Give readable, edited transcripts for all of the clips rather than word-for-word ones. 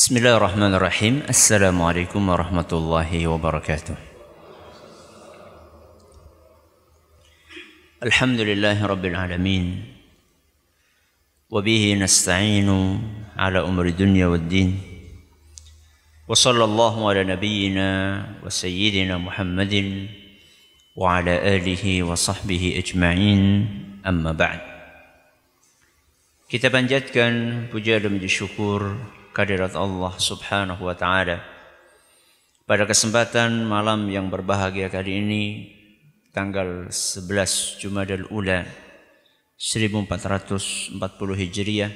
Bismillahirrahmanirrahim. Assalamualaikum warahmatullahi wabarakatuh. Alhamdulillahi rabbil alamin. Wabihi nasta'inu ala umri dunya waddin. Wa sallallahu ala nabiyyina wa sayyidina Muhammadin wa ala alihi wa sahbihi ajma'in. Amma ba'd. Kita panjatkan puja dan puji syukur kehadirat Allah Subhanahu wa taala. Pada kesempatan malam yang berbahagia kali ini, tanggal 11 Jumadal Ula 1440 Hijriah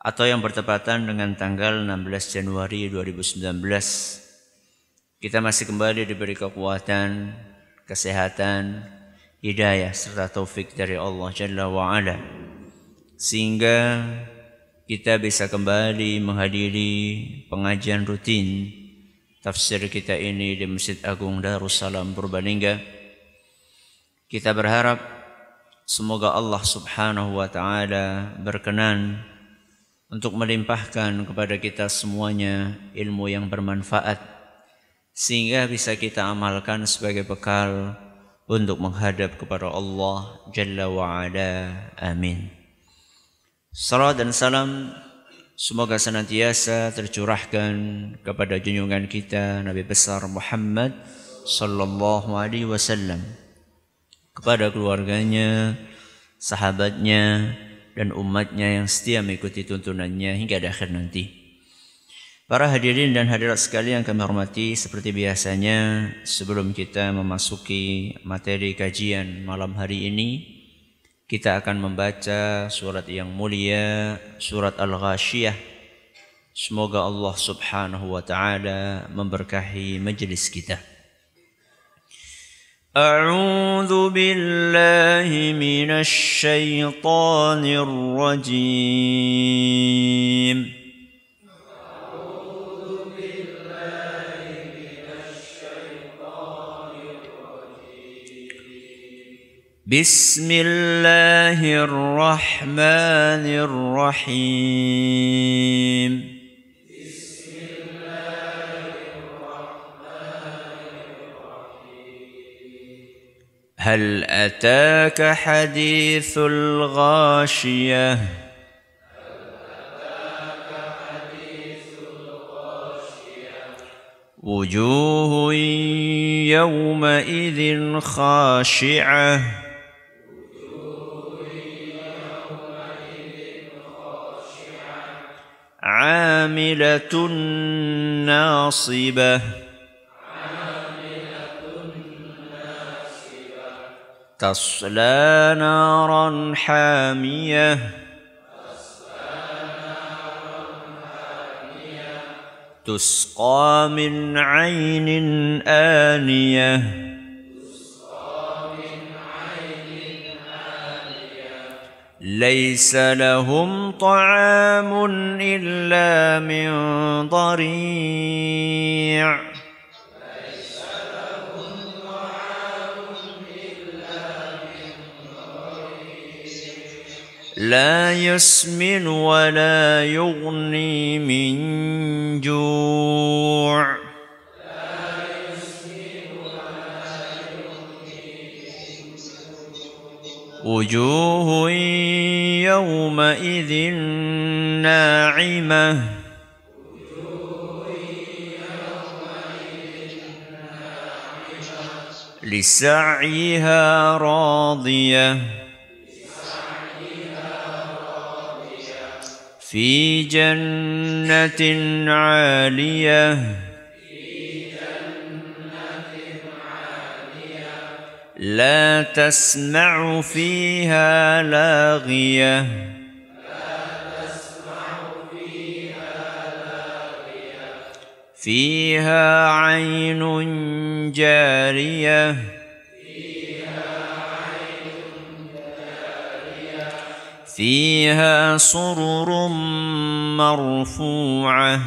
atau yang bertepatan dengan tanggal 16 Januari 2019, kita masih kembali diberi kekuatan, kesehatan, hidayah serta taufik dari Allah Jalla wa Ala, sehingga kita bisa kembali menghadiri pengajian rutin tafsir kita ini di Masjid Agung Darussalam Purbalingga. Kita berharap semoga Allah Subhanahu wa taala berkenan untuk melimpahkan kepada kita semuanya ilmu yang bermanfaat, sehingga bisa kita amalkan sebagai bekal untuk menghadap kepada Allah Jalla wa Ala. Amin. Salam dan salam semoga senantiasa tercurahkan kepada junjungan kita Nabi besar Muhammad sallallahu alaihi wasallam, kepada keluarganya, sahabatnya, dan umatnya yang setia mengikuti tuntunannya hingga akhir nanti. Para hadirin dan hadirat sekalian yang kami hormati, seperti biasanya sebelum kita memasuki materi kajian malam hari ini, kita akan membaca surat yang mulia, surat Al-Ghashiyah. Semoga Allah Subhanahu wa taala memberkahi majelis kita. A'udzu billahi minasy syaithanir rajim. Bismillahirrahmanirrahim. Hal ataka hadithul ghashiyah. Wujuhun yawma idzin khashi'ah. عاملة ناصبة تصلى نارا حامية تسقى من عين آنية ليس لهم طعام إلا من ضريع لا يسمن ولا يغني من جوع وجوه يومئذ ناعمة لسعيها راضية في جنة عالية لا تسمع فيها لاغية فيها عين جارية فيها سرر مرفوعة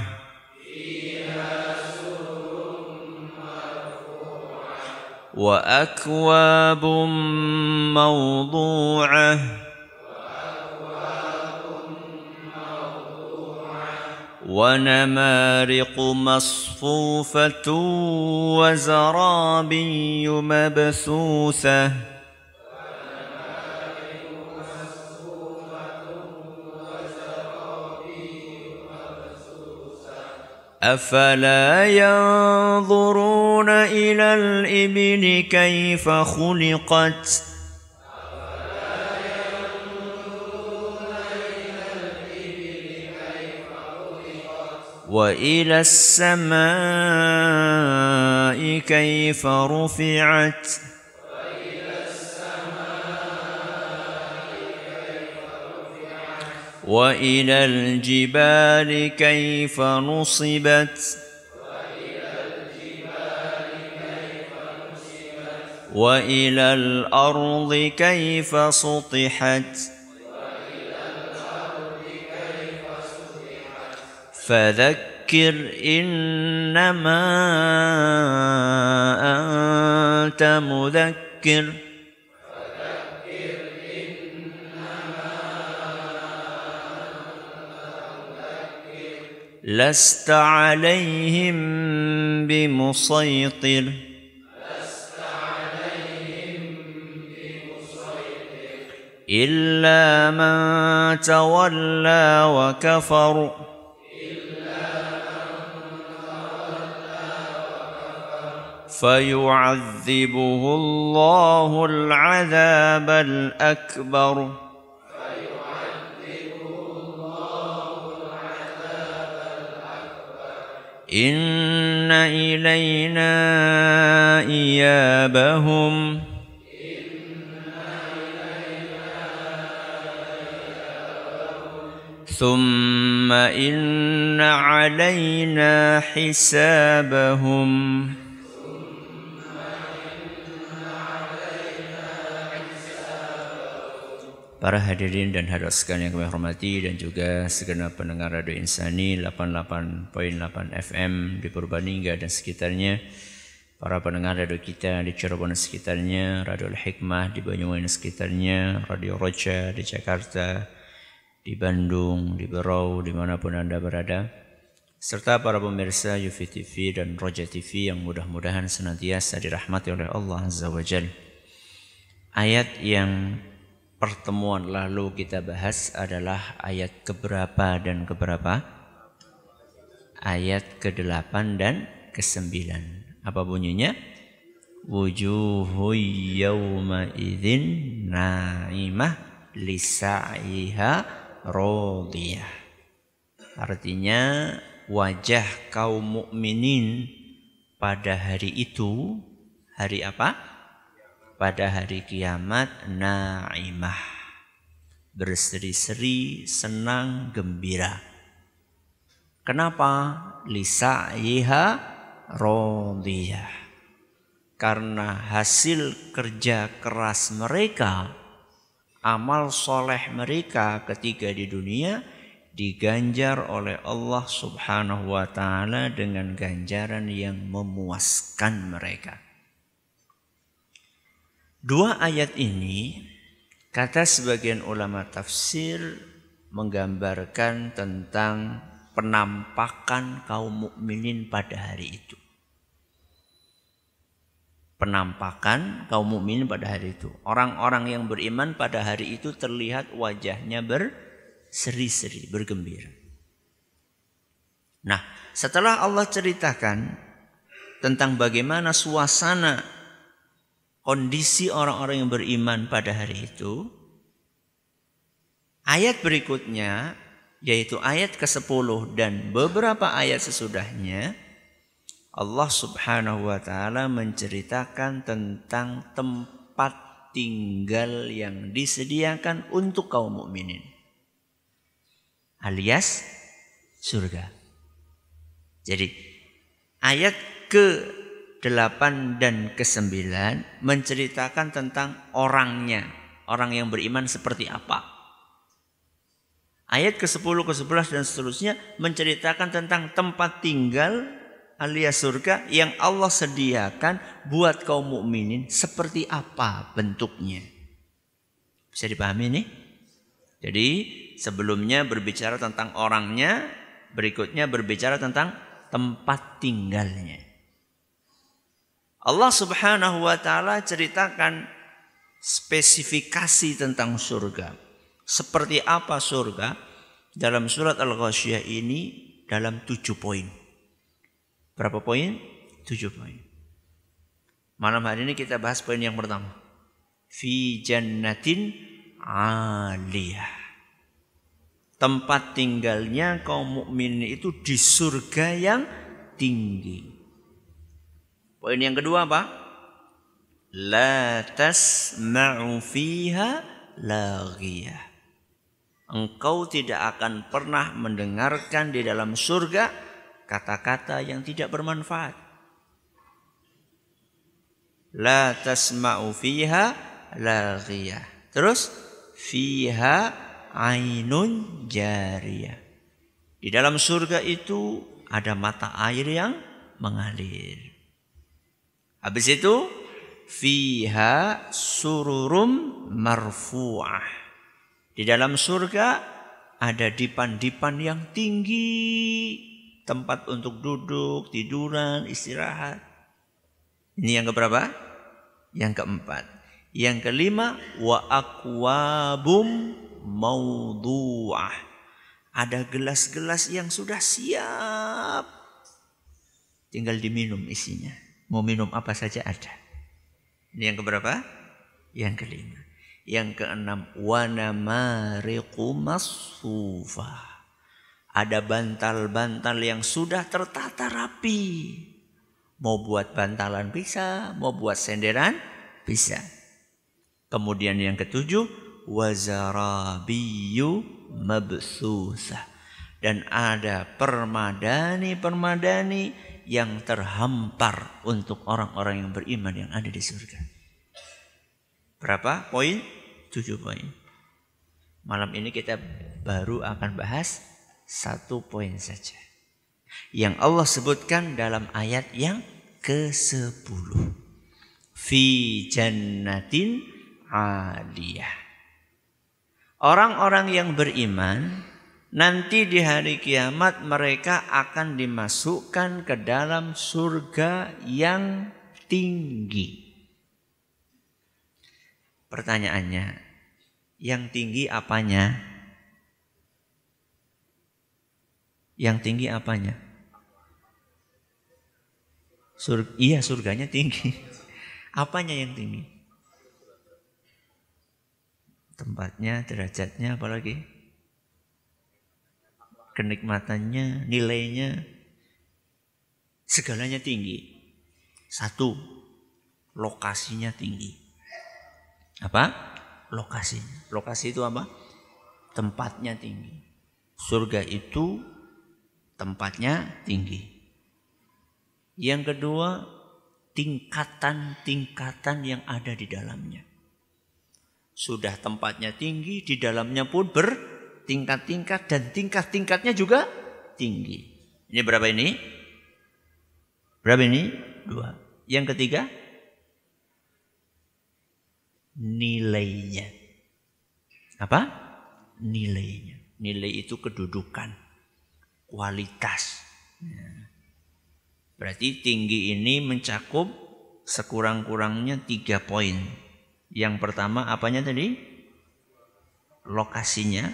وأكواب موضوعة ونمارق مصفوفة وزرابي مبثوثة أفلا ينظرون إلى الإبل كيف خلقت وإلى السماء كيف رفعت وإلى الجبال كيف نصبت وإلى الأرض كيف سطحت فذكر إنما أنت مذكر لست عليهم بمسيطر إلا من تولى وكفر فيعذبه الله العذاب الأكبر إن إلينا إيابهم ثم إن علينا حسابهم. Para hadirin dan hadirat sekalian yang kami hormati dan juga segenap pendengar Radio Insani 88.8 FM di Purbalingga dan sekitarnya, para pendengar radio kita di Cirebon dan sekitarnya, Radio Al-Hikmah di Banyuwangi dan sekitarnya, Radio Roja di Jakarta, di Bandung, di Berau, dimanapun Anda berada, serta para pemirsa Yufi TV dan Roja TV yang mudah-mudahan senantiasa dirahmati oleh Allah Azza wa Jalla. Ayat yang pertemuan lalu kita bahas adalah ayat keberapa dan keberapa? Ayat ke-8 dan ke-9. Apa bunyinya? Wujuhu yawma idzin na'imah lisa'iha radiyah. Artinya wajah kaum mukminin pada hari itu, hari apa? Pada hari kiamat na'imah, berseri-seri, senang, gembira. Kenapa? Lisa'iha radiyah. Karena hasil kerja keras mereka, amal soleh mereka ketika di dunia diganjar oleh Allah Subhanahu wa ta'ala dengan ganjaran yang memuaskan mereka. Dua ayat ini, kata sebagian ulama tafsir, menggambarkan tentang penampakan kaum mukminin pada hari itu. Penampakan kaum mukminin pada hari itu. Orang-orang yang beriman pada hari itu terlihat wajahnya berseri-seri, bergembira. Nah, setelah Allah ceritakan tentang bagaimana suasana kondisi orang-orang yang beriman pada hari itu, ayat berikutnya, yaitu ayat ke-10 dan beberapa ayat sesudahnya, Allah Subhanahu wa ta'ala menceritakan tentang tempat tinggal yang disediakan untuk kaum mukminin, alias surga. Jadi ayat ke-8 dan ke-9 menceritakan tentang orangnya, orang yang beriman seperti apa. Ayat ke-10, ke-11 dan seterusnya menceritakan tentang tempat tinggal alias surga yang Allah sediakan buat kaum mukminin seperti apa bentuknya. Bisa dipahami nih? Jadi sebelumnya berbicara tentang orangnya, berikutnya berbicara tentang tempat tinggalnya. Allah Subhanahu wa taala ceritakan spesifikasi tentang surga. Seperti apa surga dalam surat Al-Ghasyiyah ini dalam 7 poin. Berapa poin? 7 poin. Malam hari ini kita bahas poin yang pertama. Fi jannatin 'aliyah. Tempat tinggalnya kaum mukmin itu di surga yang tinggi. Poin yang kedua apa? La tasma'u fiha laghiyah. Engkau tidak akan pernah mendengarkan di dalam surga kata-kata yang tidak bermanfaat. La tasma'u fiha laghiyah. Terus fiha ainun jariyah. Di dalam surga itu ada mata air yang mengalir. Habis itu fiha sururum marfu'ah. Di dalam surga ada dipan-dipan yang tinggi, tempat untuk duduk, tiduran, istirahat. Ini yang keberapa? Yang keempat. Yang kelima, wa akwabum maudu'ah. Ada gelas-gelas yang sudah siap. Tinggal diminum isinya. Mau minum apa saja ada. Ini yang keberapa? Yang kelima. Yang keenam, wa namariqu masfufah. Ada bantal-bantal yang sudah tertata rapi. Mau buat bantalan bisa, mau buat senderan bisa. Kemudian yang ketujuh, wazarabiyu mabsusah. Dan ada permadani-permadani yang terhampar untuk orang-orang yang beriman yang ada di surga. Berapa poin? 7 poin. Malam ini kita baru akan bahas 1 poin saja. Yang Allah sebutkan dalam ayat yang ke-10. Fi jannatin 'aliyah. Orang-orang yang beriman nanti di hari kiamat mereka akan dimasukkan ke dalam surga yang tinggi. Pertanyaannya, yang tinggi apanya? Yang tinggi apanya? Iya, surganya tinggi. Apanya yang tinggi? Tempatnya, derajatnya, apalagi kenikmatannya, nilainya, segalanya tinggi. 1, lokasinya tinggi. Apa? Lokasinya. Lokasi itu apa? Tempatnya tinggi. Surga itu tempatnya tinggi. Yang kedua, tingkatan-tingkatan yang ada di dalamnya. Sudah tempatnya tinggi, di dalamnya pun bertingkat-tingkat dan tingkat-tingkatnya juga tinggi. Ini berapa ini? Berapa ini? 2. Yang ketiga, nilainya. Apa? Nilainya. Nilai itu kedudukan, kualitas. Berarti tinggi ini mencakup sekurang-kurangnya 3 poin. Yang pertama apanya tadi? Lokasinya.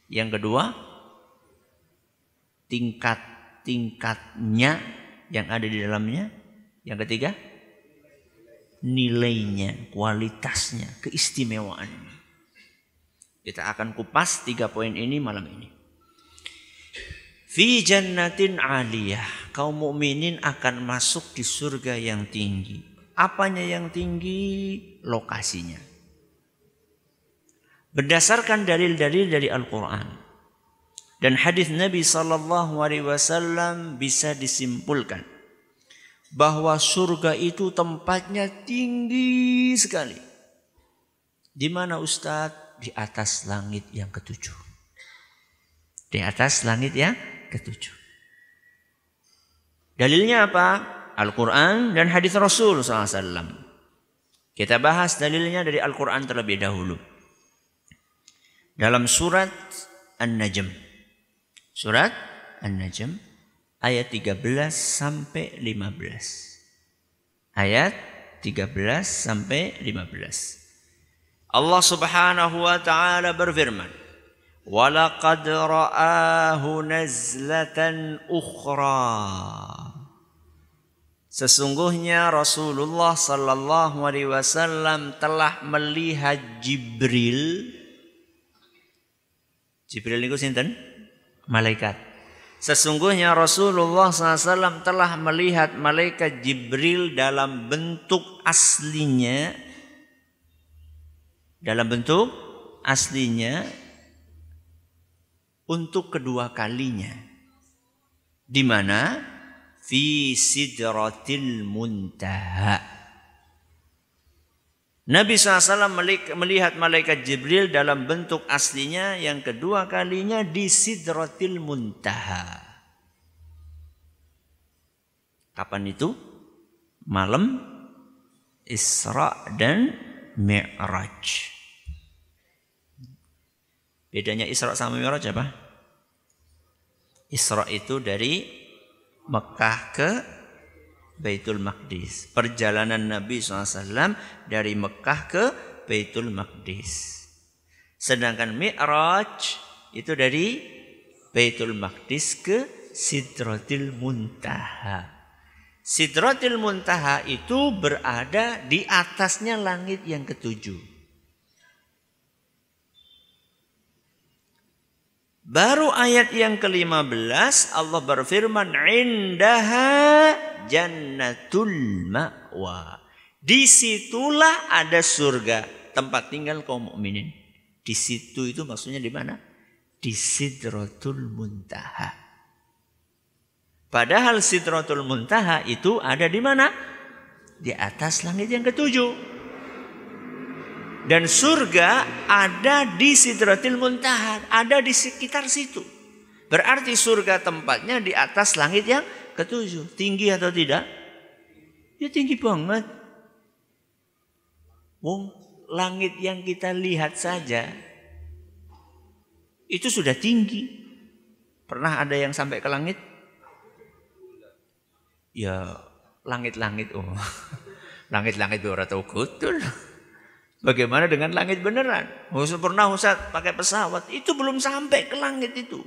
Yang kedua, tingkat-tingkatnya yang ada di dalamnya. Yang ketiga, nilainya, kualitasnya, keistimewaannya. Kita akan kupas 3 poin ini malam ini. Fi jannatin 'aliyah. Kaum mukminin akan masuk di surga yang tinggi. Apanya yang tinggi? Lokasinya. Berdasarkan dalil-dalil dari Al-Quran dan hadis Nabi SAW bisa disimpulkan bahwa surga itu tempatnya tinggi sekali. Di mana Ustadz? Di atas langit yang ke-7. Di atas langit yang ke-7. Dalilnya apa? Al-Quran dan hadis Rasul SAW. Kita bahas dalilnya dari Al-Quran terlebih dahulu. Dalam surat An-Najm. Surat An-Najm ayat 13 sampai 15. Ayat 13 sampai 15. Allah Subhanahu wa taala berfirman, "Walaqad ra'ahu nazlatan ukhra." Sesungguhnya Rasulullah sallallahu alaihi wasallam telah melihat Jibril. Jibril itu sinten? Malaikat. Sesungguhnya Rasulullah SAW telah melihat malaikat Jibril dalam bentuk aslinya. Dalam bentuk aslinya untuk kedua kalinya. Di mana? Fi sidratil muntaha. Nabi SAW melihat malaikat Jibril dalam bentuk aslinya yang kedua kalinya di sidratil muntaha. Kapan itu? Malam Isra dan Mi'raj. Bedanya Isra sama Mi'raj apa? Isra itu dari Mekah ke Baitul Maqdis. Perjalanan Nabi SAW dari Mekah ke Baitul Maqdis. Sedangkan Mi'raj itu dari Baitul Maqdis ke Sidratil Muntaha. Sidratil Muntaha itu berada di atasnya langit yang ketujuh. Baru ayat yang ke-15 Allah berfirman, "Indaha jannatul ma'wa." Disitulah ada surga, tempat tinggal kaum mukminin. Di situ itu maksudnya di mana? Di Sidratul Muntaha. Padahal Sidratul Muntaha itu ada di mana? Di atas langit yang ketujuh. Dan surga ada di Sidratil Muntaha, ada di sekitar situ. Berarti surga tempatnya di atas langit yang ketujuh. Tinggi atau tidak? Ya tinggi banget. Wong langit yang kita lihat saja itu sudah tinggi. Pernah ada yang sampai ke langit? Ya langit-langit langit-langit ora tau kutul. Bagaimana dengan langit beneran? Pernah Ustaz pakai pesawat, itu belum sampai ke langit itu.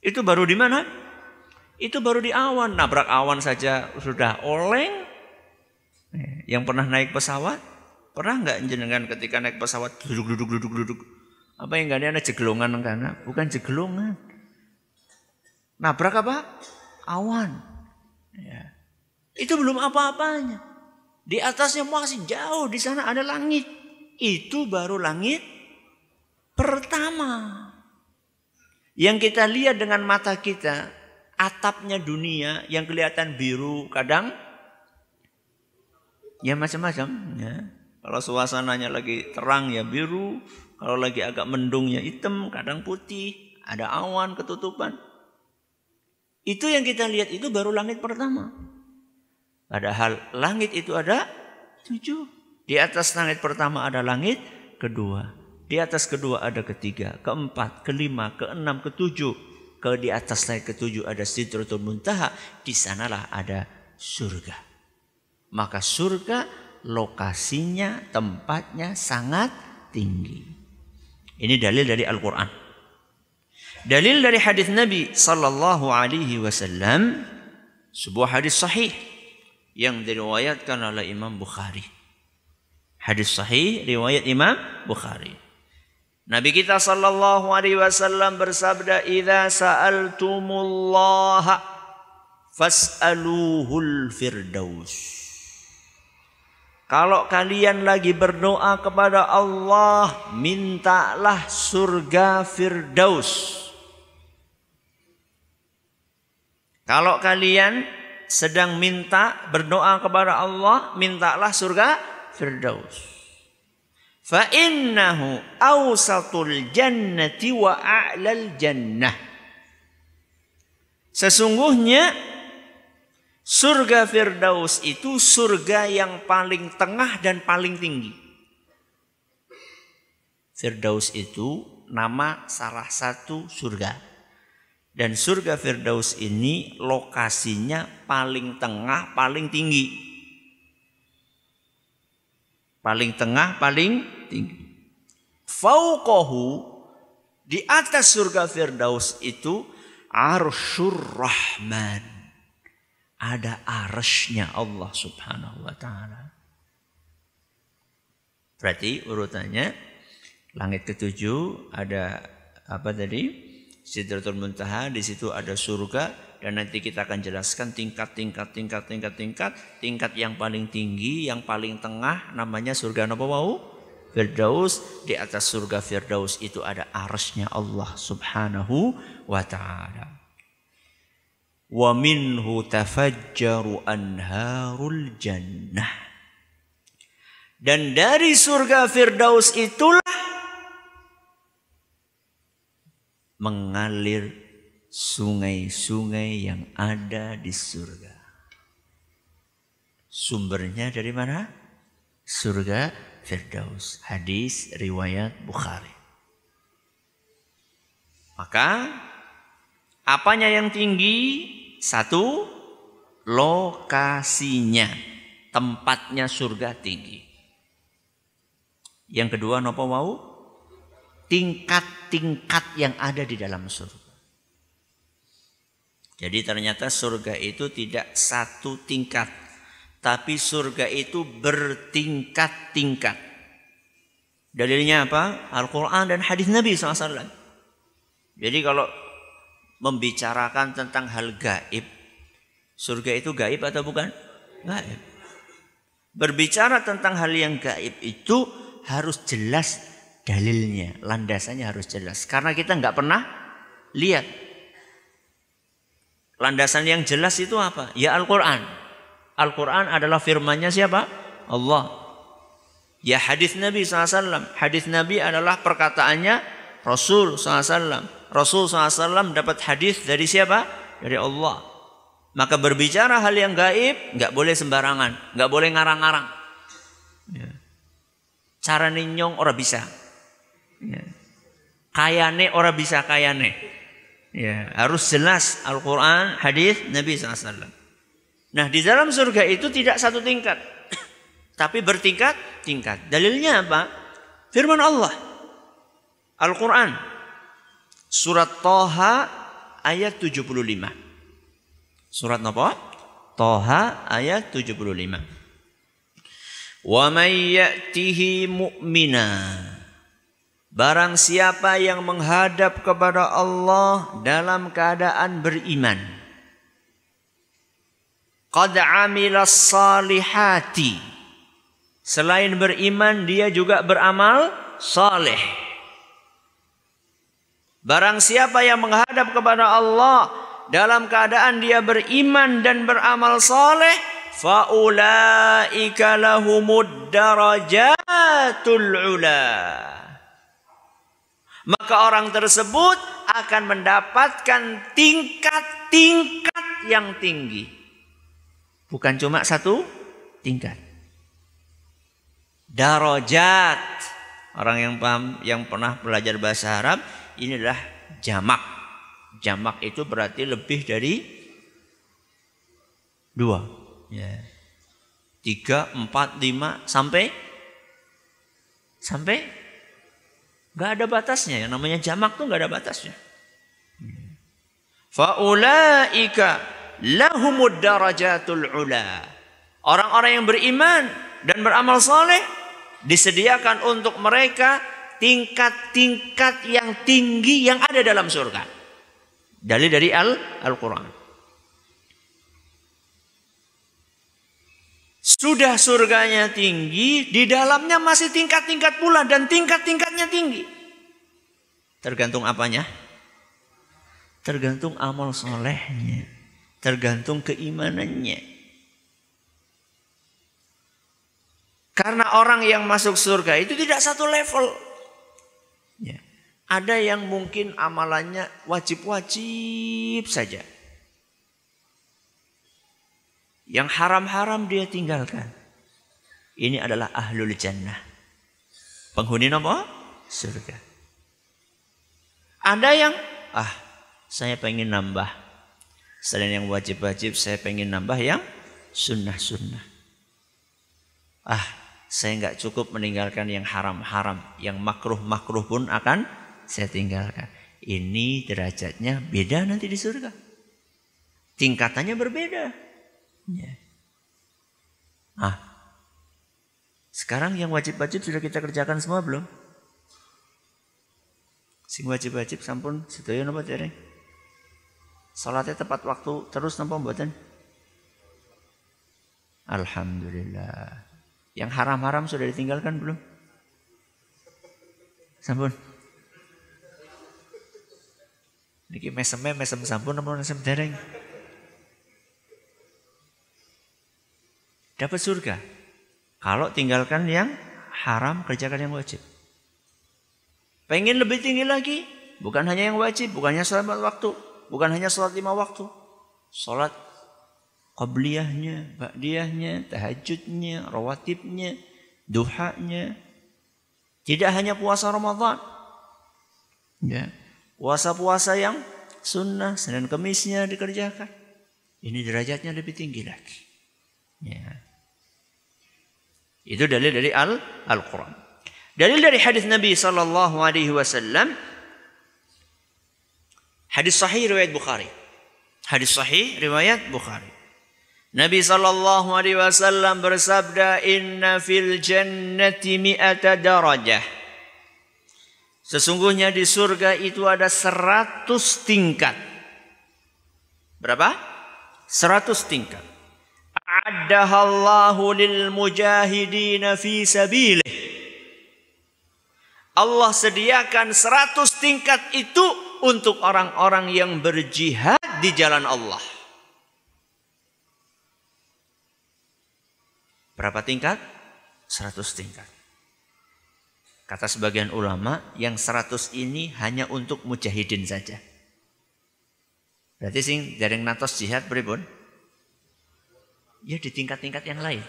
Itu baru di mana? Itu baru di awan. Nabrak awan saja sudah oleng. Yang pernah naik pesawat, pernah nggak jenengan ketika naik pesawat duduk? Apa yang nggak ada jeglongan karena bukan jeglongan. Nabrak apa? Awan. Ya. Itu belum apa-apanya. Di atasnya masih jauh, di sana ada langit. Itu baru langit pertama. Yang kita lihat dengan mata kita, atapnya dunia yang kelihatan biru, kadang ya macam-macam. Ya. Kalau suasananya lagi terang ya biru, kalau lagi agak mendung ya hitam, kadang putih, ada awan ketutupan. Itu yang kita lihat itu baru langit pertama. Padahal langit itu ada 7. Di atas langit pertama ada langit kedua. Di atas kedua ada ketiga, keempat, kelima, keenam, ketujuh. Di atas langit ketujuh ada Sidratul Muntaha. Di sanalah ada surga. Maka surga lokasinya, tempatnya sangat tinggi. Ini dalil dari Al-Quran. Dalil dari hadis Nabi sallallahu alaihi wasallam, sebuah hadis sahih yang diriwayatkan oleh Imam Bukhari. Hadis sahih riwayat Imam Bukhari. Nabi kita sallallahu alaihi wasallam bersabda, "Idza sa'altumullaha fas'aluhul firdaus." Kalau kalian lagi berdoa kepada Allah, mintalah surga Firdaus. Kalau kalian sedang berdoa kepada Allah, mintalah surga Firdaus. Fa innahu awsatul jannati wa a'lal jannah. Sesungguhnya surga Firdaus itu surga yang paling tengah dan paling tinggi. Firdaus itu nama salah satu surga. Dan surga Firdaus ini lokasinya paling tengah, paling tinggi. Paling tengah, paling tinggi. Fauqahu, di atas surga Firdaus itu Arsyur Rahman. Ada arsy-Nya Allah Subhanahu wa taala. Berarti urutannya langit ketujuh ada apa tadi? Sidratul Muntaha, di situ ada surga, dan nanti kita akan jelaskan tingkat yang paling tinggi, yang paling tengah namanya surga napa wau? Firdaus. Di atas surga Firdaus itu ada arsy-Nya Allah Subhanahu wa taala. Wa minhu tafajjaru anharul jannah. Dan dari surga Firdaus itulah mengalir sungai-sungai yang ada di surga. Sumbernya dari mana? Surga Firdaus. Hadis riwayat Bukhari. Maka apanya yang tinggi? Satu, lokasinya, tempatnya surga tinggi. Yang kedua napa wau? Tingkat-tingkat yang ada di dalam surga. Jadi ternyata surga itu tidak satu tingkat, tapi surga itu bertingkat-tingkat. Dalilnya apa? Al-Quran dan hadis Nabi SAW. Jadi kalau membicarakan tentang hal gaib, surga itu gaib atau bukan? Gaib. Berbicara tentang hal yang gaib itu harus jelas dalilnya, landasannya harus jelas. Karena kita nggak pernah lihat. Landasan yang jelas itu apa? Ya Al-Quran. Al-Quran adalah firman-Nya siapa? Allah. Ya hadis Nabi SAW. Hadis Nabi adalah perkataannya Rasul SAW. Rasul SAW dapat hadis dari siapa? Dari Allah. Maka berbicara hal yang gaib nggak boleh sembarangan, nggak boleh ngarang-ngarang. Ya. Cara ninyong ora bisa. Ya. Kayane ora bisa kayane. Ya, harus jelas Al-Quran, hadis Nabi SAW. Nah, di dalam surga itu tidak satu tingkat, tapi bertingkat-tingkat. Dalilnya apa? Firman Allah, Al-Quran, surat Thaha ayat 75. Surat apa? Thaha ayat 75. Wa may ya'tihi mu'mina, barang siapa yang menghadap kepada Allah dalam keadaan beriman, qad amilas salihati, selain beriman dia juga beramal saleh. Barang siapa yang menghadap kepada Allah dalam keadaan dia beriman dan beramal saleh, faulaika lahumud darajatul ula, maka orang tersebut akan mendapatkan tingkat-tingkat yang tinggi. Bukan cuma satu tingkat. Darajat. Orang yang paham, yang pernah belajar bahasa Arab, ini adalah jamak. Jamak itu berarti lebih dari 2. Ya. 3, 4, 5 sampai nggak ada batasnya. Yang namanya jamak tuh nggak ada batasnya. Faulaika lahumud darajatul ula. Orang-orang yang beriman dan beramal saleh disediakan untuk mereka tingkat-tingkat yang tinggi yang ada dalam surga. Dalil dari Al-Quran. Sudah surganya tinggi, di dalamnya masih tingkat-tingkat pula, dan tingkat-tingkatnya tinggi. Tergantung apanya? Tergantung amal solehnya, tergantung keimanannya. Karena orang yang masuk surga itu tidak satu level. Ya. Ada yang mungkin amalannya wajib-wajib saja. Yang haram-haram dia tinggalkan. Ini adalah ahlul jannah. Penghuni apa? Surga. Ada yang saya pengen nambah. Selain yang wajib-wajib, saya pengen nambah yang sunnah-sunnah. Saya nggak cukup meninggalkan yang haram-haram. Yang makruh-makruh pun akan saya tinggalkan. Ini derajatnya beda nanti di surga. Tingkatannya berbeda. Ya. Sekarang yang wajib-wajib sudah kita kerjakan semua belum? Sing wajib-wajib sampun sedaya napa dereng? Salatnya tepat waktu terus napa mboten? Alhamdulillah. Yang haram-haram sudah ditinggalkan belum? Sampun. Niki mesem sampun napa mesem dereng? Dapat surga. Kalau tinggalkan yang haram, kerjakan yang wajib. Pengen lebih tinggi lagi, bukan hanya yang wajib, bukan hanya sholat waktu, bukan hanya sholat 5 waktu. Sholat qabliyahnya, ba'diyahnya, tahajudnya, rawatibnya, duhanya. Tidak hanya puasa Ramadan. Ya. Puasa-puasa yang sunnah, Senin Kemisnya dikerjakan. Ini derajatnya lebih tinggi lagi. Ya. Itu dalil dari Al-Quran. Dalil dari hadis Nabi sallallahu alaihi wasallam. Hadis sahih riwayat Bukhari. Hadis sahih riwayat Bukhari. Nabi sallallahu alaihi wasallam bersabda, "Inna fil jannati mi'ata darajah." Sesungguhnya di surga itu ada 100 tingkat. Berapa? 100 tingkat. A'addahallahu lil mujahidin fi sabilih. Allah sediakan 100 tingkat itu untuk orang-orang yang berjihad di jalan Allah. Berapa tingkat? 100 tingkat. Kata sebagian ulama, yang 100 ini hanya untuk mujahidin saja. Berarti sing dereng natos jihad pripun? Ya di tingkat-tingkat yang lain.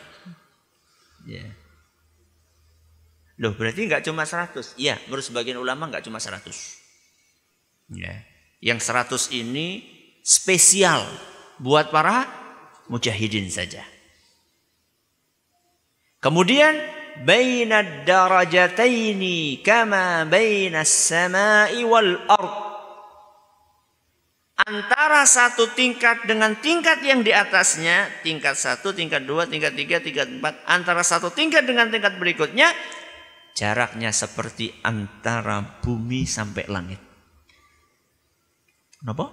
Ya. Loh, berarti enggak cuma 100. Iya, menurut sebagian ulama enggak cuma 100. Ya. Yang 100 ini spesial buat para mujahidin saja. Kemudian bainad darajataini kama bainas samai wal ard. Antara satu tingkat dengan tingkat yang di atasnya, tingkat 1, tingkat 2, tingkat 3, tingkat 4, antara satu tingkat dengan tingkat berikutnya, jaraknya seperti antara bumi sampai langit. Kenapa?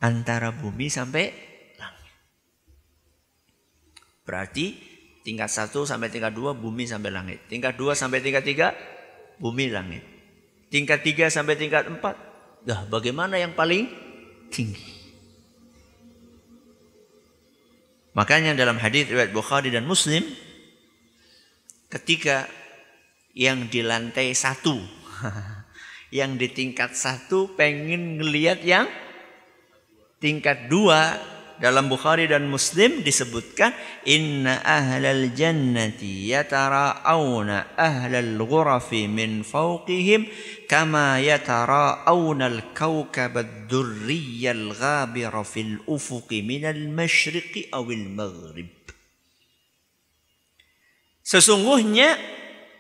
Antara bumi sampai langit. Berarti tingkat 1 sampai tingkat 2, bumi sampai langit. Tingkat 2 sampai tingkat 3, bumi langit. Tingkat 3 sampai tingkat 4, bagaimana yang paling tinggi? Makanya dalam hadis riwayat Bukhari dan Muslim, ketika yang di lantai 1, yang di tingkat 1 pengen ngelihat yang tingkat 2, dalam Bukhari dan Muslim disebutkan, inna ahlal jannati yatara'awna ahlal ghurafi min fawqihim kama yatara'awna al-kawkab ad-durriya al-ghabira fil ufuqi minal masyriqi awil maghrib. Sesungguhnya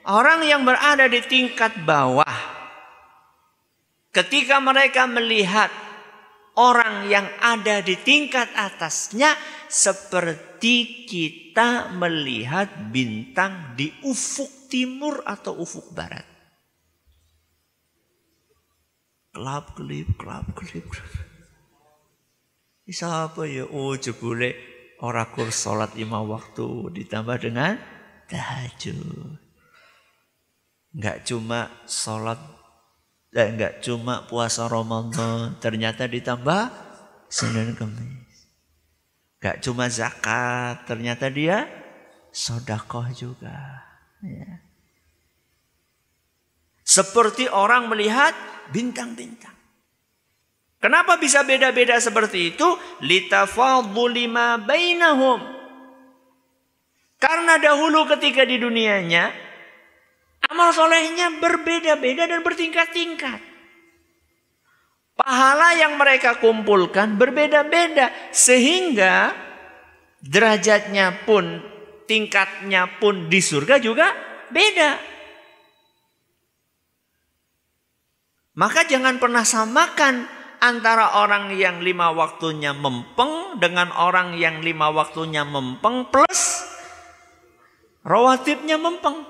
orang yang berada di tingkat bawah, ketika mereka melihat orang yang ada di tingkat atasnya, seperti kita melihat bintang di ufuk timur atau ufuk barat. Kelap-kelip. Siapa ya? Oh, jebule ora kur salat 5 waktu ditambah dengan tahajud. Enggak cuma salat, enggak cuma puasa Ramadan, ternyata ditambah Senin Kemis. Enggak cuma zakat, ternyata dia sedekah juga. Ya. Seperti orang melihat bintang-bintang. Kenapa bisa beda-beda seperti itu? Litafadhuli ma bainahum. Karena dahulu ketika di dunianya, amal solehnya berbeda-beda dan bertingkat-tingkat. pahala yang mereka kumpulkan berbeda-beda. Sehingga derajatnya pun, tingkatnya pun di surga juga beda. Maka jangan pernah samakan antara orang yang 5 waktunya mempeng dengan orang yang 5 waktunya mempeng plus rawatibnya mempeng.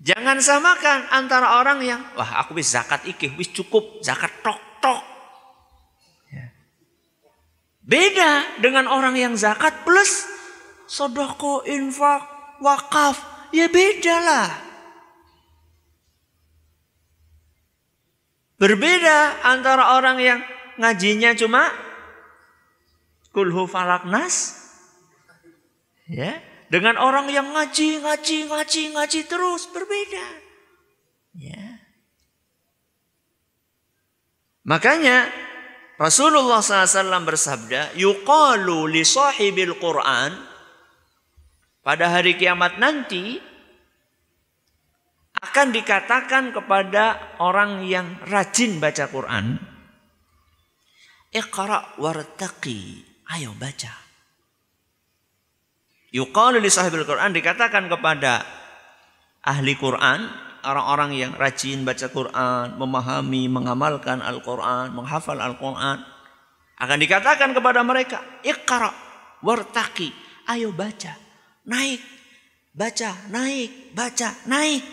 Jangan samakan antara orang yang, wah aku wis zakat iki, wis cukup zakat tok. Ya. Beda dengan orang yang zakat plus sedekah, infak, wakaf. Ya beda lah. Berbeda antara orang yang ngajinya cuma kulhu falak nas. Ya. Dengan orang yang ngaji terus, berbeda. Ya. Makanya Rasulullah SAW bersabda, yuqalu li sahibil Quran, pada hari kiamat nanti akan dikatakan kepada orang yang rajin baca Quran, iqra wartaqi, ayo baca. Yuqalu li sahibil Quran, dikatakan kepada ahli Quran, orang-orang yang rajin baca Quran, memahami, mengamalkan Al-Quran, menghafal Al-Quran, akan dikatakan kepada mereka, iqra wartaqi, ayo baca, naik, baca, naik, baca, naik.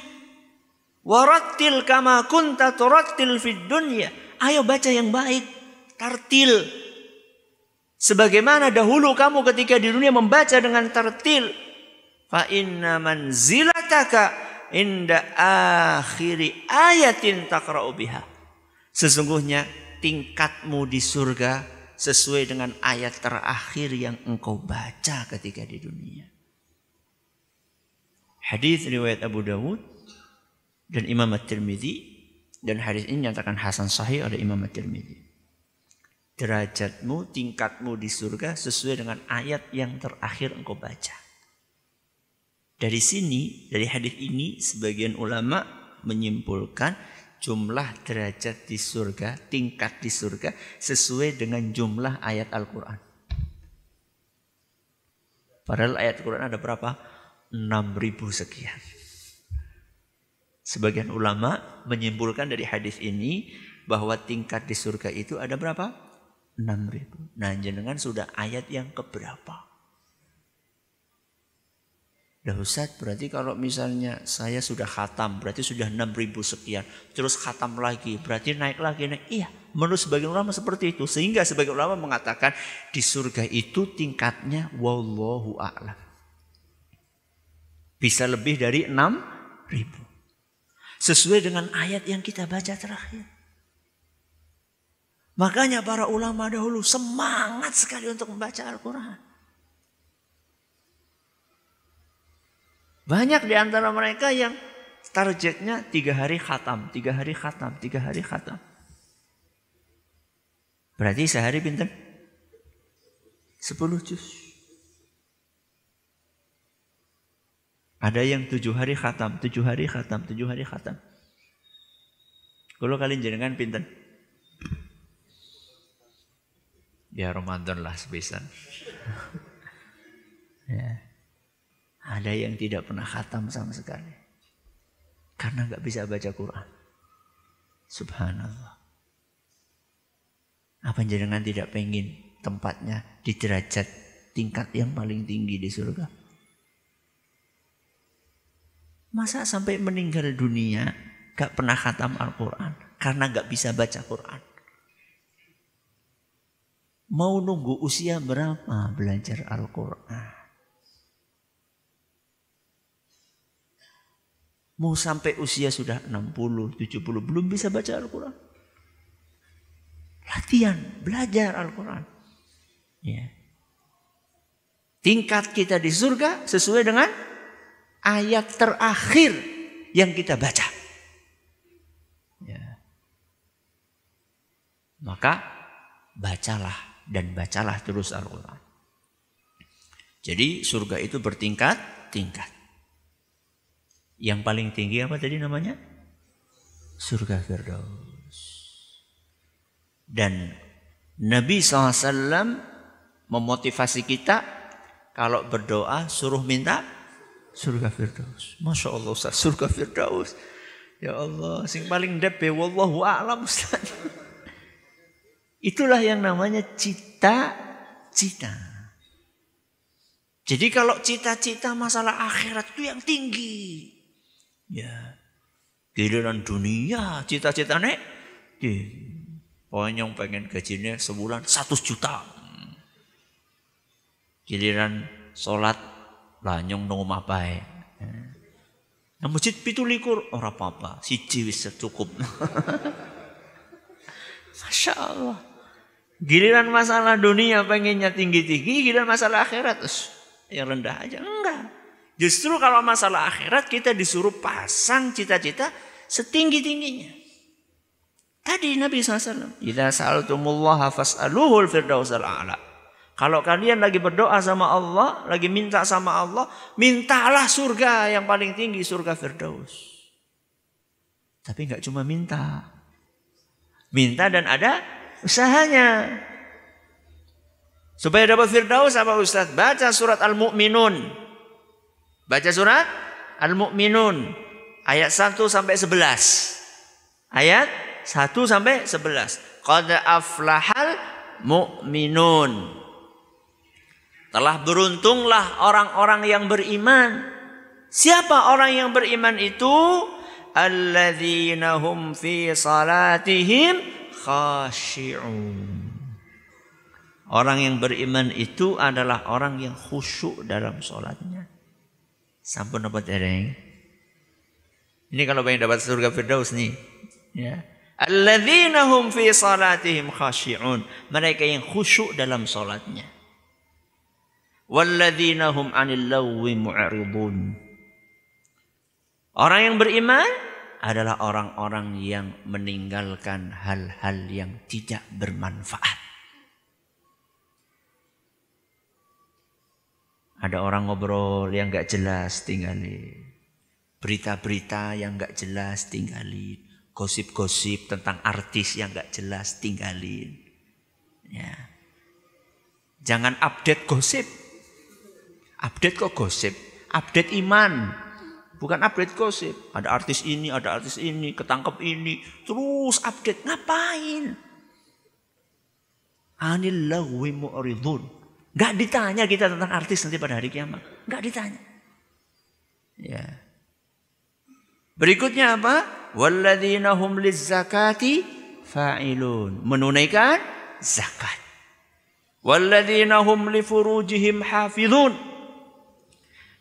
Warattil kama kunta turattil fid dunya, ayo baca yang baik, tartil. Sebagaimana dahulu kamu ketika di dunia membaca dengan tartil. Fa inna manzilataka inda akhiri ayatin taqra'u biha. Sesungguhnya tingkatmu di surga sesuai dengan ayat terakhir yang engkau baca ketika di dunia. Hadis riwayat Abu Dawud dan Imam At-Tirmidzi, dan hadis ini nyatakan hasan sahih oleh Imam At-Tirmidzi. Derajatmu, tingkatmu di surga sesuai dengan ayat yang terakhir engkau baca. Dari sini, dari hadis ini, sebagian ulama menyimpulkan jumlah derajat di surga, tingkat di surga sesuai dengan jumlah ayat Al-Quran. Padahal ayat Al-Quran ada berapa? 6.000 sekian. Sebagian ulama menyimpulkan dari hadis ini bahwa tingkat di surga itu ada berapa? 6.000. Nah, jenengan sudah ayat yang keberapa? Dah Ustaz, berarti kalau misalnya saya sudah khatam, berarti sudah 6.000 sekian. Terus khatam lagi, berarti naik lagi. Iya, menurut sebagian ulama seperti itu. Sehingga sebagian ulama mengatakan di surga itu tingkatnya wallahu a'lam. Bisa lebih dari 6.000. Sesuai dengan ayat yang kita baca terakhir. Makanya para ulama dahulu semangat sekali untuk membaca Al-Quran. Banyak di antara mereka yang targetnya 3 hari khatam, 3 hari khatam, 3 hari khatam. Berarti sehari pinten? 10 juz. Ada yang 7 hari khatam, 7 hari khatam, 7 hari khatam. Kalau kalian jenengan pinten? Ya Ramadan lah sepisan. Ya. Ada yang tidak pernah khatam sama sekali. Karena nggak bisa baca Quran. Subhanallah. Apa jenengan tidak pengen tempatnya di derajat tingkat yang paling tinggi di surga? Masa sampai meninggal dunia gak pernah khatam Al-Quran karena gak bisa baca Quran? Mau nunggu usia berapa belajar Al-Quran? Mau sampai usia sudah 60, 70 belum bisa baca Al-Quran? Latihan, belajar Al-Quran. Ya. Tingkat kita di surga sesuai dengan ayat terakhir yang kita baca. Ya. Maka bacalah. Dan bacalah terus Al-Quran. Jadi surga itu bertingkat-tingkat. Yang paling tinggi apa tadi namanya? Surga Firdaus. Dan Nabi SAW memotivasi kita kalau berdoa suruh minta surga Firdaus. Masya Allah Ustaz, surga Firdaus. Ya Allah, sing paling depe wallahu a'lam Ustaz. Itulah yang namanya cita-cita. Jadi kalau cita-cita masalah akhirat itu yang tinggi. Ya. Giliran dunia cita-citanya pokoknya yang pengen gajinya sebulan 100 juta. Giliran sholat lanyong nang omah bae. Nang masjid 17 ora apa-apa, siji wis cukup. Masya Allah. Giliran masalah dunia pengennya tinggi-tinggi, giliran masalah akhirat yang rendah aja. Enggak. Justru kalau masalah akhirat kita disuruh pasang cita-cita setinggi-tingginya. Tadi Nabi SAW, "Idza sa'altumullaha fas'aluhul firdausal a'la." Kalau kalian lagi berdoa sama Allah, lagi minta sama Allah, mintalah surga yang paling tinggi, surga Firdaus. Tapi enggak cuma minta. Minta dan ada usahanya. Supaya dapat Firdaus apa Ustaz? Baca surat Al-Mu'minun. Baca surat Al-Mu'minun ayat 1 sampai 11. Ayat 1 sampai 11. Qad aflahal mu'minun. Telah beruntunglah orang-orang yang beriman. Siapa orang yang beriman itu? Alladzina hum fi salatihim khashi'un. Orang yang beriman itu adalah orang yang khusyuk dalam sholatnya. Sampun dapat dereng. Ini kalau pengen dapat surga Firdaus nih. Ya. Alladzina hum fi salatihim khashi'un. Mereka yang khusyuk dalam sholatnya. Walladzina hum 'anil lagwi mu'ridun. Orang yang beriman adalah orang-orang yang meninggalkan hal-hal yang tidak bermanfaat. Ada orang ngobrol yang enggak jelas, tinggalin. Berita-berita yang enggak jelas, tinggalin. Gosip-gosip tentang artis yang enggak jelas, tinggalin. Ya. Jangan update gosip. Update kok gosip? Update iman. Bukan update gosip. Ada artis ini, ketangkep ini. Terus update. Ngapain? Anil lagwi mu'ridun. Gak ditanya kita tentang artis nanti pada hari kiamat. Gak ditanya. Ya. Berikutnya apa? Walladzina hum lizzakati fa'ilun. Menunaikan zakat. Walladzina hum li furujihim hafizun.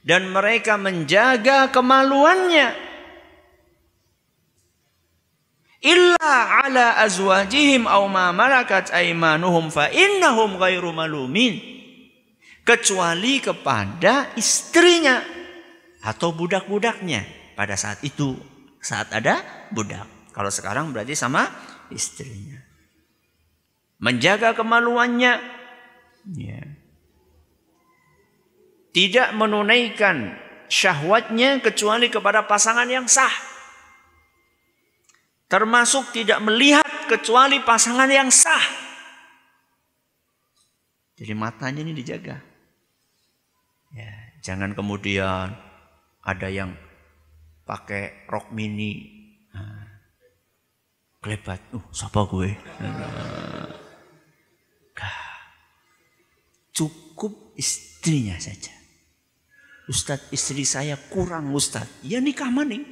Dan mereka menjaga kemaluannya. Illa ala azwajihim aw ma malakat aymanuhum fa innahum ghairu malumin. Kecuali kepada istrinya atau budak-budaknya pada saat itu, saat ada budak. Kalau sekarang berarti sama istrinya. Menjaga kemaluannya. Ya. Tidak menunaikan syahwatnya kecuali kepada pasangan yang sah. Termasuk tidak melihat kecuali pasangan yang sah. Jadi matanya ini dijaga. Ya, jangan kemudian ada yang pakai rok mini. Kelebat. Siapa gue? Cukup istrinya saja. Ustadz, istri saya kurang Ustadz. Ya nikah maning.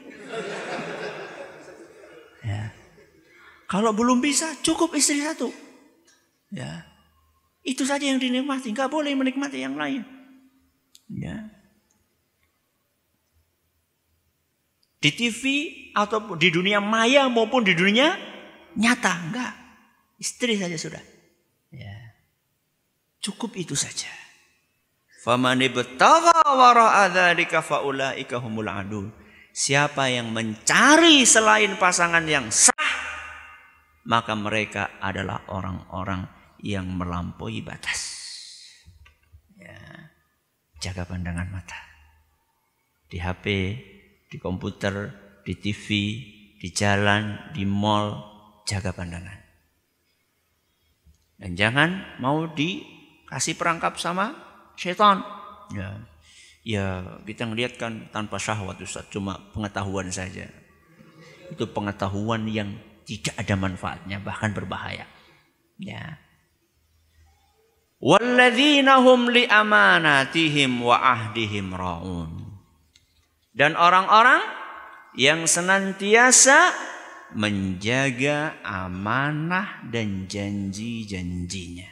Ya. Kalau belum bisa cukup istri satu. Ya. Itu saja yang dinikmati. Enggak boleh menikmati yang lain. Ya. Di TV atau di dunia maya maupun di dunia nyata. Enggak. Istri saja sudah. Ya. Cukup itu saja. Faman ibtagha wara'a dzalika faulaika humul adun. Siapa yang mencari selain pasangan yang sah, maka mereka adalah orang-orang yang melampaui batas. Ya. Jaga pandangan mata. Di HP, di komputer, di TV, di jalan, di mall, jaga pandangan. Dan jangan mau dikasih perangkap sama setan. Ya kita ngelihat kan tanpa syahwat Ustaz, cuma pengetahuan saja. Itu pengetahuan yang tidak ada manfaatnya, bahkan berbahaya. Ya. Walladzina hum li amanatihim wa ahdihim raun. Dan orang-orang yang senantiasa menjaga amanah dan janji-janjinya.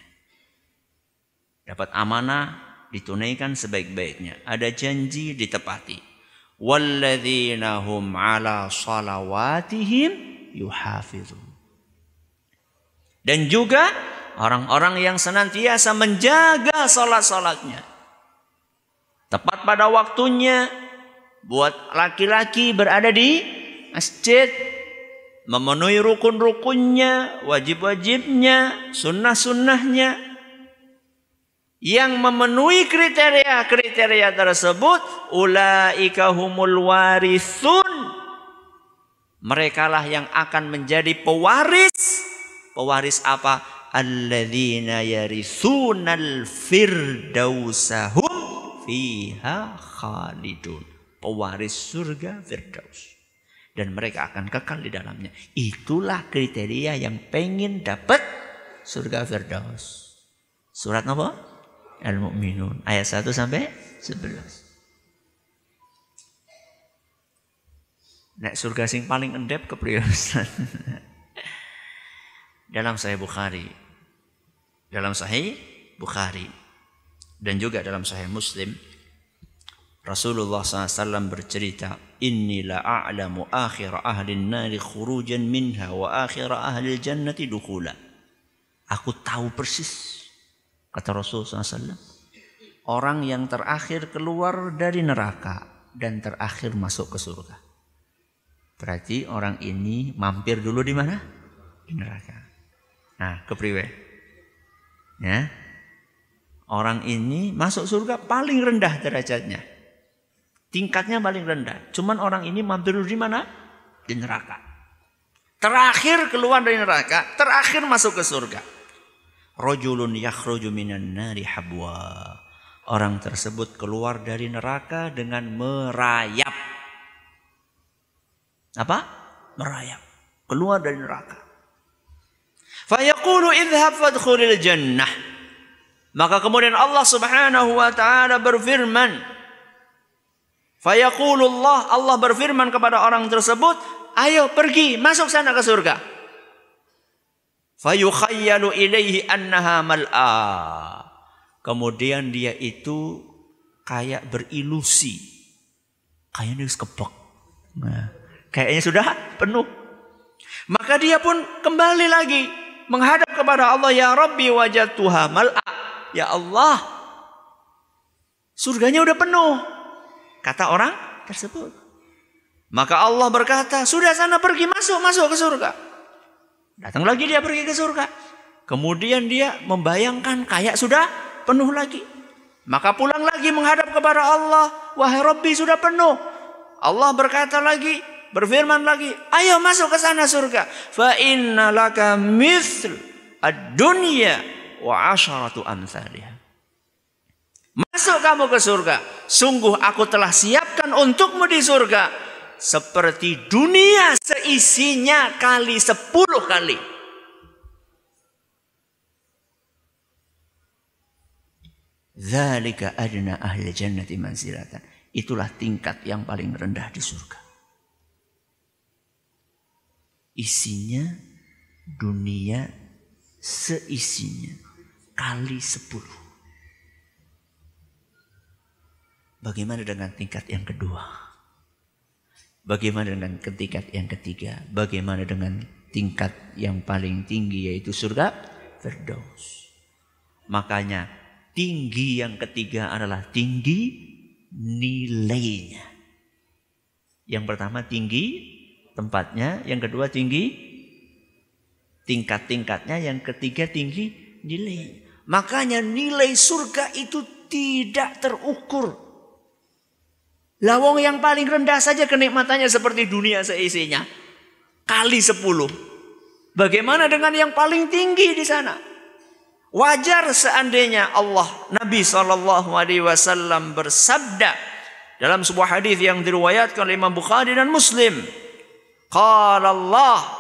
Dapat amanah ditunaikan sebaik-baiknya. Ada janji ditepati. Walladzina hum ala salawatihim yuhafizun. Dan juga orang-orang yang senantiasa menjaga salat-salatnya. Tepat pada waktunya. Buat laki-laki berada di masjid. Memenuhi rukun-rukunnya, wajib-wajibnya, sunnah-sunnahnya. Yang memenuhi kriteria-kriteria tersebut, ulaika humul warithun. Merekalah yang akan menjadi pewaris. Pewaris apa? Alladzina yaritsunal firdausahum fiha khalidun. Pewaris surga Firdaus. Dan mereka akan kekal di dalamnya. Itulah kriteria yang pengen dapat surga Firdaus. Surat apa? Al-Mu'minun. Ayat 1 sampai 11. Nek surga sing paling endep kepriye Ustaz? Dalam Sahih Bukhari. Dalam Sahih Bukhari. Dan juga dalam Sahih Muslim. Rasulullah SAW bercerita, Inni la a'lamu akhira ahli nari khurujan minha wa akhira ahli jannati dukhula. Aku tahu persis, kata Rasulullah SAW, orang yang terakhir keluar dari neraka dan terakhir masuk ke surga. Berarti orang ini mampir dulu di mana? Di neraka. Nah, kepriwe? Ya. Orang ini masuk surga paling rendah derajatnya. Tingkatnya paling rendah. Cuman orang ini mampir di mana? Di neraka. Terakhir keluar dari neraka, terakhir masuk ke surga. Rajulun yakhruju minan nari habwa. Orang tersebut keluar dari neraka dengan merayap. Apa? Merayap. Keluar dari neraka. Fayaqulu idhhab fadkhulil jannah. Maka kemudian Allah Subhanahu wa taala berfirman, Fayaqulullah, Allah berfirman kepada orang tersebut, ayo pergi, masuk sana ke surga. Fayukhayyalu ilaihi annaha mal'a. Kemudian dia itu kayak berilusi. Kayaknya kebek. Nah, kayaknya sudah penuh. Maka dia pun kembali lagi menghadap kepada Allah, ya Rabbi wajadtuha mal'a. Ya Allah, surganya udah penuh. Kata orang tersebut. Maka Allah berkata, sudah sana pergi, masuk ke surga. Datang lagi dia pergi ke surga. Kemudian dia membayangkan kayak sudah penuh lagi. Maka pulang lagi menghadap kepada Allah. Wahai Rabbi, sudah penuh. Allah berkata lagi, berfirman lagi, ayo masuk ke sana surga. Fa inna laka mithl ad-dunya wa 'asharatu amsalihha. Masuk kamu ke surga. Sungguh aku telah siapkan untukmu di surga seperti dunia seisinya kali 10 kali. Dzalika adna ahli jannati manzilatan. Itulah tingkat yang paling rendah di surga. Isinya dunia seisinya kali 10. Bagaimana dengan tingkat yang kedua? Bagaimana dengan tingkat yang ketiga? Bagaimana dengan tingkat yang paling tinggi, yaitu surga Firdaus? Makanya tinggi yang ketiga adalah tinggi nilainya. Yang pertama tinggi tempatnya, yang kedua tinggi tingkat-tingkatnya, yang ketiga tinggi nilai. Makanya nilai surga itu tidak terukur. Lawang yang paling rendah saja kenikmatannya seperti dunia seisinya. Kali 10. Bagaimana dengan yang paling tinggi di sana? Wajar seandainya Nabi SAW bersabda dalam sebuah hadis yang diriwayatkan oleh Imam Bukhari dan Muslim. Qala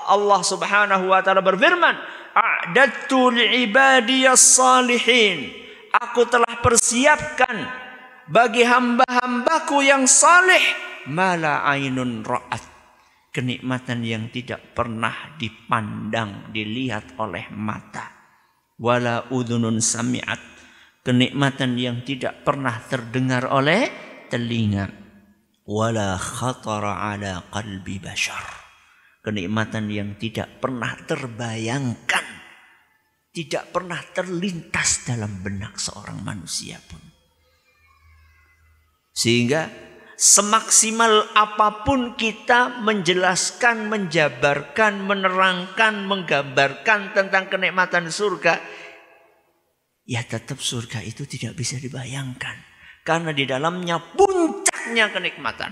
Allah Subhanahu wa taala berfirman, "A'dadtu li'ibadiyas salihin." Aku telah persiapkan bagi hamba-hambaku yang saleh mala ainun ra'at, kenikmatan yang tidak pernah dipandang, dilihat oleh mata. Wala udhunun sami'at, kenikmatan yang tidak pernah terdengar oleh telinga. Wala khatara ala qalbi bashar, kenikmatan yang tidak pernah terbayangkan, tidak pernah terlintas dalam benak seorang manusia pun. Sehingga semaksimal apapun kita menjelaskan, menjabarkan, menerangkan, menggambarkan tentang kenikmatan surga, ya tetap surga itu tidak bisa dibayangkan. Karena di dalamnya puncaknya kenikmatan.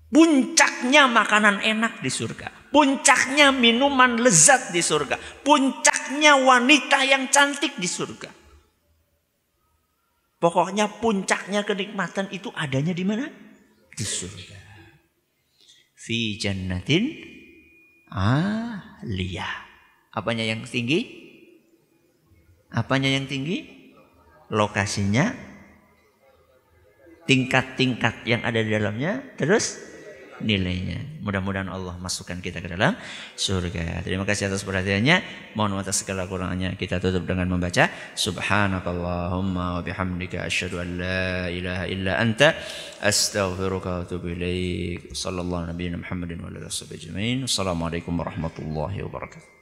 Puncaknya makanan enak di surga. Puncaknya minuman lezat di surga. Puncaknya wanita yang cantik di surga. Pokoknya puncaknya kenikmatan itu adanya di mana? Di surga. Fi jannatin aliyah. Apanya yang tinggi? Apanya yang tinggi? Lokasinya, tingkat-tingkat yang ada di dalamnya, terus nilainya. Mudah-mudahan Allah masukkan kita ke dalam surga. Terima kasih atas perhatiannya. Mohon maaf atas segala kurangannya. Kita tutup dengan membaca Subhanakallahumma wa bihamdika asyhadu an la ilaha illa anta astaghfiruka wa atubu ilaik. Sallallahu nabiyana Muhammadin wa alihi wasallam. Assalamualaikum warahmatullahi wabarakatuh.